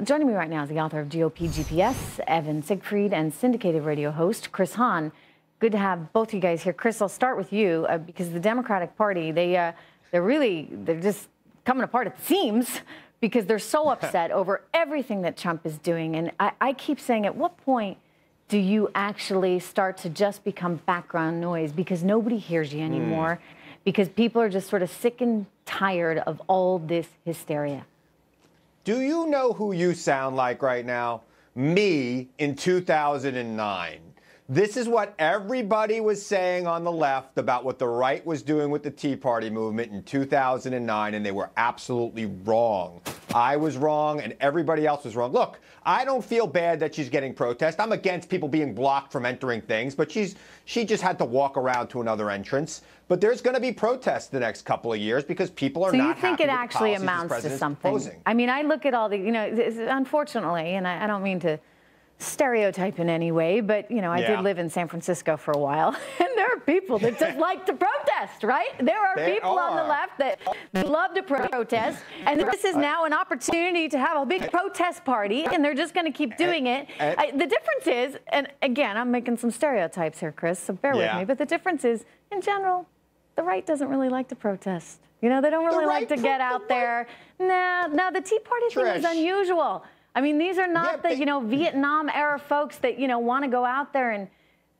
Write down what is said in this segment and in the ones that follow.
Joining me right now is the author of GOP GPS, Evan Siegfried, and syndicated radio host Chris Hahn. Good to have both of you guys here. Chris, I'll start with you because the Democratic Party, they're just coming apart at the seams because they're so upset over everything that Trump is doing. And I keep saying, at what point do you actually start to just become background noise because nobody hears you anymore? Because people are just sort of sick and tired of all this hysteria. Do you know who you sound like right now? Me in 2009. This is what everybody was saying on the left about what the right was doing with the Tea Party movement in 2009, and they were absolutely wrong. I was wrong, and everybody else was wrong. Look, I don't feel bad that she's getting protest. I'm against people being blocked from entering things, but she just had to walk around to another entrance. But there's going to be protests the next couple of years because people are not happy with the policies So you think it actually amounts to something? Proposing. I mean, I look at all the, unfortunately, and I don't mean to stereotype in any way, but, I did live in San Francisco for a while, and there are people that just like to protest, right? There are people on the left that love to protest, and this is now an opportunity to have a big protest party, and they're just going to keep doing it. The difference is, and again, I'm making some stereotypes here, Chris, so bear with me, but the difference is, in general, the right doesn't really like to protest. They don't really like to get out there. No, the Tea Party thing is unusual. I mean, these are not the, Vietnam-era folks that, want to go out there and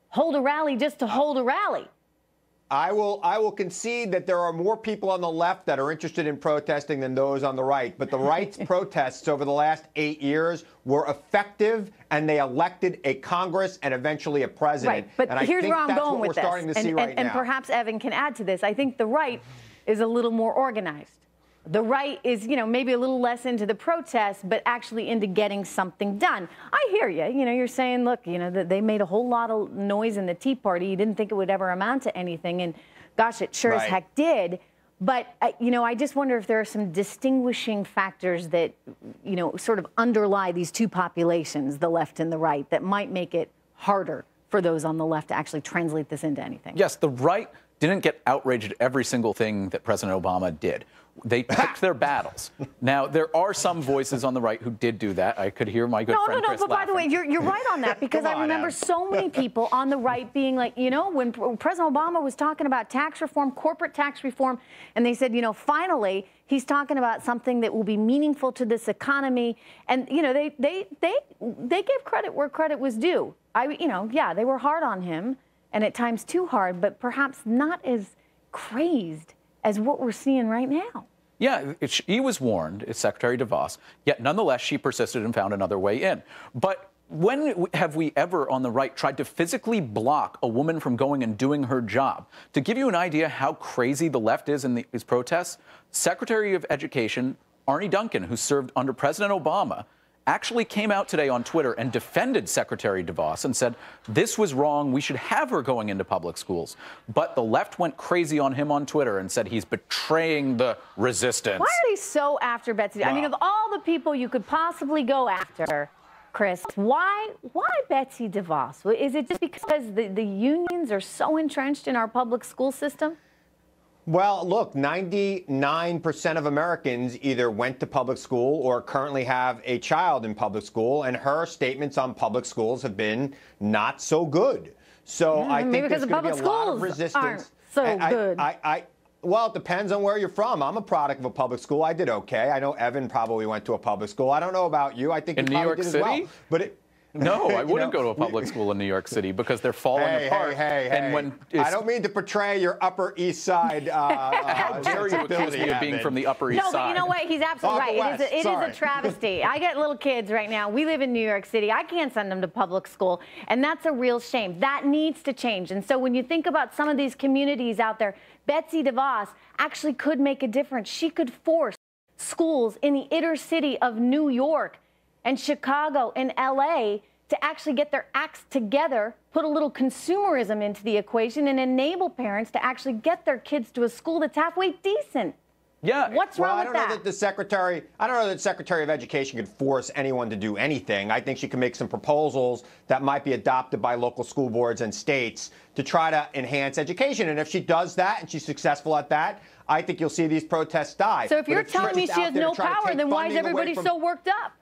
hold a rally just to hold a rally. I will concede that there are more people on the left that are interested in protesting than those on the right. But the right's protests over the last 8 years were effective, and they elected a Congress and eventually a president. Right, but and here's where I'm going with this. Starting to see right now. And perhaps Evan can add to this. I think the right is a little more organized. The right is, maybe a little less into the protests, but actually into getting something done. I hear you. You're saying, look, that they made a whole lot of noise in the Tea Party. You didn't think it would ever amount to anything. And gosh, it sure as heck did. But, I just wonder if there are some distinguishing factors that, sort of underlie these two populations, the left and the right, that might make it harder for those on the left to actually translate this into anything. Yes, the right didn't get outraged at every single thing that President Obama did. They picked their battles. Now, there are some voices on the right who did do that. I could hear my good friend Chris but by the way, you're right on that, because I remember so many people on the right being like, when President Obama was talking about tax reform, corporate tax reform, and they said, finally, he's talking about something that will be meaningful to this economy. And, they gave credit where credit was due. They were hard on him, and at times too hard, but perhaps not as crazed as what we're seeing right now. Yeah, he was warned, it's Secretary DeVos, yet nonetheless she persisted and found another way in. But when have we ever on the right tried to physically block a woman from going and doing her job? To give you an idea how crazy the left is in these protests, Secretary of Education Arne Duncan, who served under President Obama, actually came out today on Twitter and defended Secretary DeVos and said this was wrong, we should have her going into public schools. But the left went crazy on him on Twitter and said he's betraying the resistance. Why are they so after Betsy? Wow. I mean, of all the people you could possibly go after, Chris, why Betsy DeVos? Is it just because the unions are so entrenched in our public school system? Well, look, 99% of Americans either went to public school or currently have a child in public school, and her statements on public schools have been not so good. So I think there's going to be a lot of resistance. Good. Well, it depends on where you're from. I'm a product of a public school. I did okay. I know Evan probably went to a public school. I don't know about you. I think in New York City? As well. But no, I wouldn't go to a public school in New York City because they're falling apart. And when I don't mean to portray your Upper East Side. How dare you accuse me of being from the Upper East Side? No, but you know what? He's absolutely right. It is a travesty. I got little kids right now. We live in New York City. I can't send them to public school, and that's a real shame. That needs to change. And so when you think about some of these communities out there, Betsy DeVos actually could make a difference. She could force schools in the inner city of New York and Chicago and L.A. to actually get their acts together, put a little consumerism into the equation, and enable parents to actually get their kids to a school that's halfway decent. Yeah. What's wrong with that? I don't know that the Secretary of Education could force anyone to do anything. I think she can make some proposals that might be adopted by local school boards and states to try to enhance education. And if she does that and she's successful at that, I think you'll see these protests die. So if you're telling me she has no power, then why is everybody so worked up?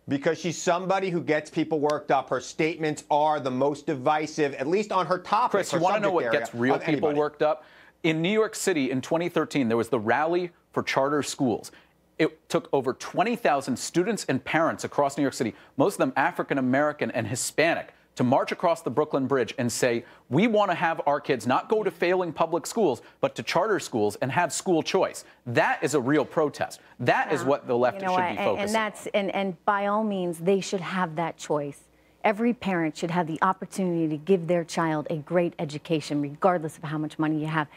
because she's somebody who gets people worked up. Her statements are the most divisive, at least on her topic. Chris, you want to know what gets real people worked up? In New York City in 2013, there was the Rally for Charter Schools. It took over 20,000 students and parents across New York City, most of them African American and Hispanic, to march across the Brooklyn Bridge and say, we want to have our kids not go to failing public schools, but to charter schools and have school choice. That is a real protest. That is what the left should be focusing on. And by all means, they should have that choice. Every parent should have the opportunity to give their child a great education, regardless of how much money you have.